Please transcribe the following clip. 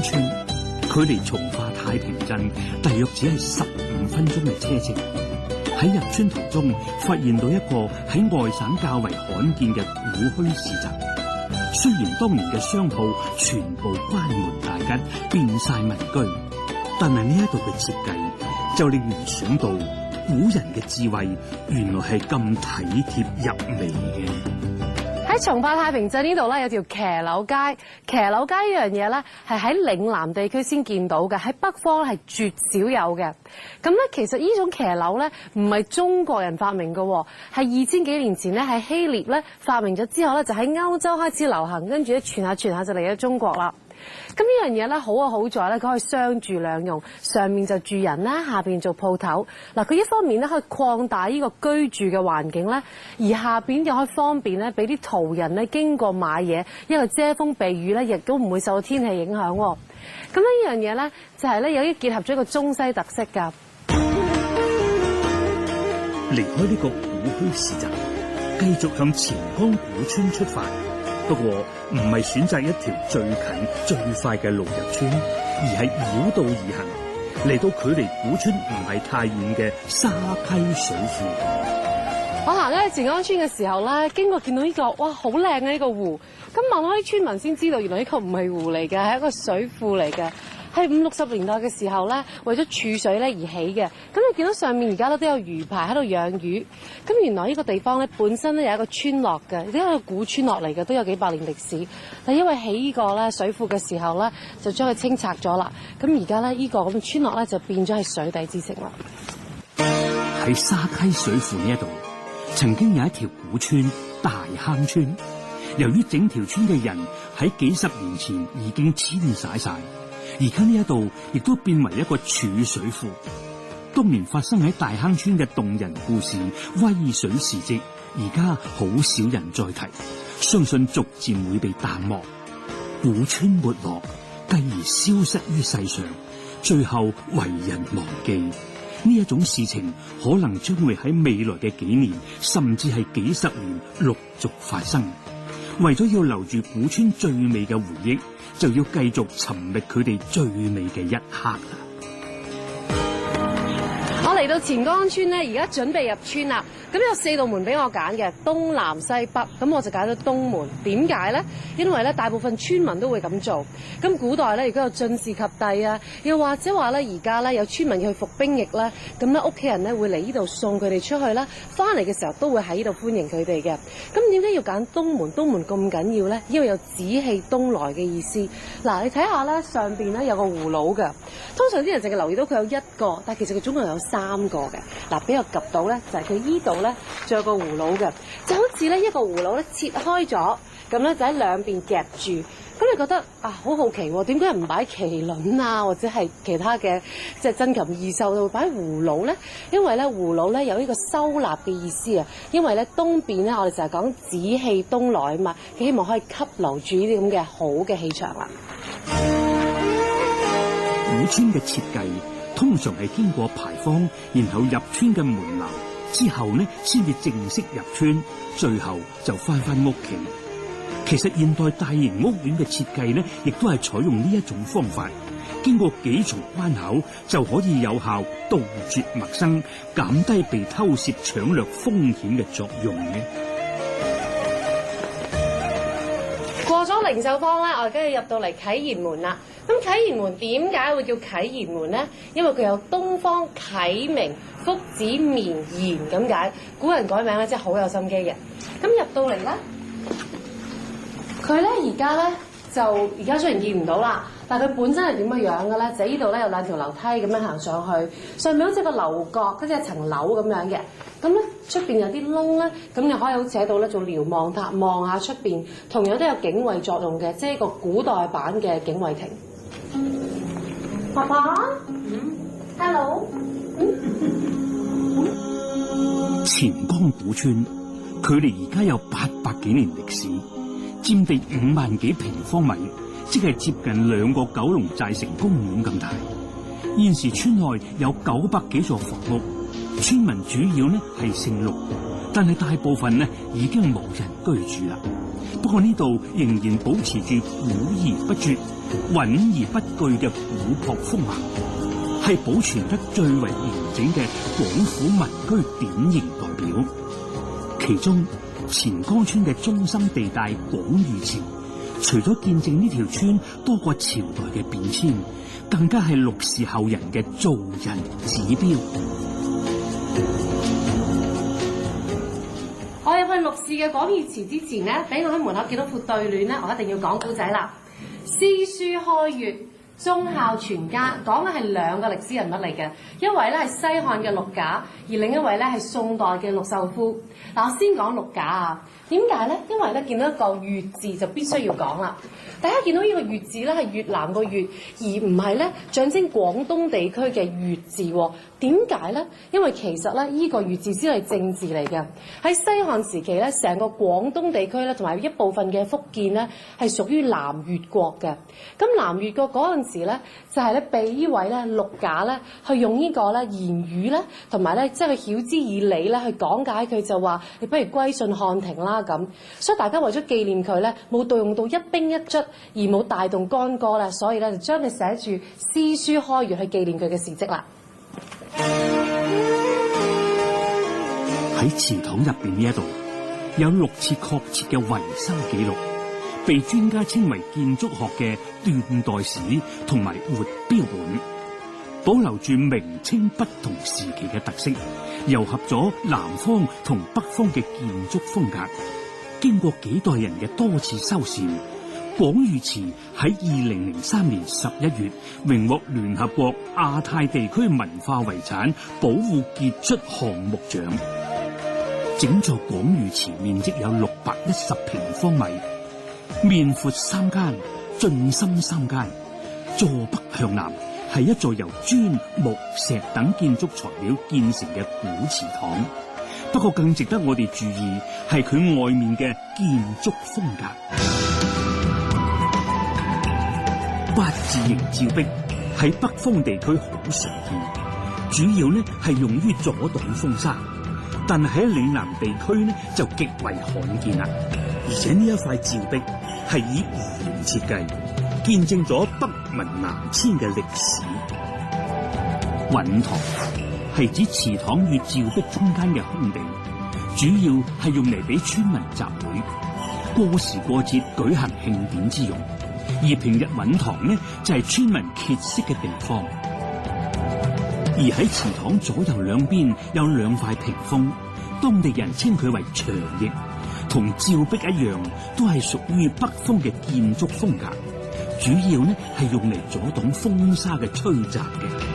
村，距離從化太平鎮大約只係15分鐘嘅車程。喺入村途中，發現到一個喺外省較為罕見嘅古墟市集。雖然當年嘅商鋪全部關門大吉，變晒民居，但係呢一度嘅設計就令人想到古人嘅智慧，原來係咁體貼入微嘅。喺從化太平鎮呢度咧，有條騎樓街。騎樓街呢樣嘢咧，係喺嶺南地區先見到嘅，喺北方係絕少有嘅。咁咧，其實呢種騎樓咧，唔係中國人發明嘅，係2000幾年前咧喺希臘咧發明咗之後咧，就喺歐洲開始流行，跟住咧傳下就嚟咗中國啦。咁呢樣嘢咧好好在咧，佢可以雙住兩用，上面就住人啦，下邊做鋪頭。嗱，佢一方面咧可以擴大呢個居住嘅環境咧，而下邊又可以方便咧俾啲途人咧經過買嘢，一個遮風避雨咧，亦都唔會受到天氣影響。咁呢樣嘢咧就係咧有啲結合咗一個中西特色㗎。離開呢個古墟市集，繼續向前江古村出發。不過唔係選擇一條最近最快嘅路入村，而係繞道而行，嚟到距離古村唔係太遠嘅沙溪水庫。我行喺前江村嘅時候咧，經過見到呢個哇好靚嘅呢個湖，咁問開啲村民先知道，原來呢個唔係湖嚟嘅，係一個水庫嚟嘅。係50、60年代嘅時候咧，為咗儲水咧而起嘅。咁你見到上面而家都有魚排喺度養魚。咁原來呢個地方咧本身咧有一個村落嘅，呢個古村落嚟嘅，都有幾百年歷史。但因為起呢個咧水庫嘅時候咧，就將佢清拆咗啦。咁而家咧呢個咁嘅村落咧就變咗係水底之城啦。喺沙溪水庫呢一度，曾經有一條古村大坑村。由於整條村嘅人喺幾十年前已經遷徙晒，而家呢一度亦都變為一個儲水庫。當年發生喺大坑村嘅動人故事、威水事跡，而家好少人再提，相信逐漸會被淡忘。古村沒落，繼而消失於世上，最後為人忘記。呢一種事情可能將會喺未來嘅幾年，甚至係幾十年陸續發生。為咗要留住古村最美嘅回憶，就要繼續尋覓佢哋最美嘅一刻啦。我嚟到前江村咧，而家準備入村啦。咁有4道門俾我揀嘅，東南西北。咁我就揀咗東門。點解咧？因為咧大部分村民都會咁做。咁古代咧，如果有進士及第啊，又或者話咧而家咧有村民要去服兵役啦，咁咧屋企人咧會嚟呢度送佢哋出去啦。翻嚟嘅時候都會喺呢度歡迎佢哋嘅。咁點解要揀東門？東門咁緊要咧？因為有紫氣東來嘅意思。嗱，你睇下咧上邊咧有個葫蘆㗎。通常啲人淨係留意到佢有1個，但係其實佢總共有3個嘅。嗱，俾我 𥄫 到咧，就係佢依度咧，仲有個葫蘆嘅，就好似咧一個葫蘆咧切開咗，咁咧就喺兩邊夾住。咁你覺得啊，好好奇喎，點解唔擺麒麟啊，或者係其他嘅即係珍禽異獸，會擺葫蘆咧？因為咧葫蘆咧有呢個收納嘅意思啊。因為咧東邊咧我哋就係講紫氣東來啊嘛，佢希望可以吸留住呢啲咁嘅好嘅氣場啦。古村嘅設計通常係經過牌坊，然後入村嘅門樓之後呢，先至正式入村，最後就翻屋企。其實現代大型屋苑嘅設計呢，亦都係採用呢一種方法，經過幾重關口就可以有效杜絕陌生，減低被偷竊搶掠風險嘅作用嘅。過咗靈秀坊咧，我哋跟住入到嚟啟賢門啦。咁啟賢門點解會叫啟賢門咧？因為佢有東方啟明、福子綿延咁解。古人改名咧，真係好有心機嘅。咁入到嚟咧，佢咧而家咧就而家雖然見唔到啦，但係佢本身係點嘅樣嘅咧？就呢度咧有2條樓梯咁樣行上去，上面好似個樓閣，好似一層樓咁樣嘅。咁咧出邊有啲窿咧，咁你可以好似喺度咧做瞭望塔望下出邊，同樣都有警衛作用嘅，即係一個古代版嘅警衛亭。爸爸，Hello。前江古村距離而家有800幾年歷史，佔地5萬幾平方米，即係接近2個九龍寨城公園咁大。現時村內有900幾座房屋，村民主要呢係姓陸，但係大部分呢已經無人居住啦。不過呢度仍然保持住古而不絕、穩而不懼嘅古樸風貌，係保存得最為完整嘅廣府民居典型代表。其中錢江村嘅中心地帶廣裕祠，除咗見證呢條村多個朝代嘅變遷，更加係陸氏後人嘅做人指標。我入去陸氏嘅廣裕祠之前咧，俾我喺門口見到副對聯咧，我一定要講古仔啦。詩書開粵，忠孝全家，講嘅係兩個歷史人物嚟嘅，一位咧係西漢嘅陸賈，而另一位咧係宋代嘅陸秀夫。嗱，我先講陸賈啊，點解咧？因為咧見到一個粵字就必須要講啦。大家見到呢個粵字咧係越南個粵，而唔係咧象徵廣東地區嘅粵字喎。點解咧？因為其實咧呢個粵字先係正字嚟嘅。喺西漢時期咧，成個廣東地區咧同埋一部分嘅福建咧係屬於南越國嘅。咁南越國嗰陣時咧就係咧被呢位咧陸賈咧去用呢個咧言語咧同埋咧即係曉之以理咧去講解佢，就話你不如歸順漢庭啦咁。所以大家為咗紀念佢咧，冇動用到一兵一卒，而冇大動干戈啦，所以咧就將佢寫住詩書開粵去紀念佢嘅事蹟啦。喺祠堂入邊呢一度有6次確切嘅維修記錄，被專家稱為建築學嘅斷代史同埋活標本，保留住明清不同時期嘅特色，糅合咗南方同北方嘅建築風格。經過幾代人嘅多次修繕，廣裕祠喺2003年11月榮獲聯合國亞太地區文化遺產保護傑出項目獎。整座廣裕祠面積有610平方米，面闊3間，進深3間，坐北向南，係一座由磚、木、石等建築材料建成嘅古祠堂。不過更值得我哋注意係佢外面嘅建築風格。八字形照壁喺北方地區好常見，主要呢係用於阻擋風沙，但係喺嶺南地區呢就極為罕見啦。而且呢一塊照壁係以弧形設計，見證咗北民南遷嘅歷史。允堂係指祠堂與照壁中間嘅空地，主要係用嚟俾村民集會、過時過節舉行慶典之用。而平日允堂呢就係村民歇息嘅地方。而喺祠堂左右兩邊有2塊屏風，當地人稱佢為長翼，同照壁一樣，都係屬於北方嘅建築風格，主要呢係用嚟阻擋風沙嘅吹襲嘅。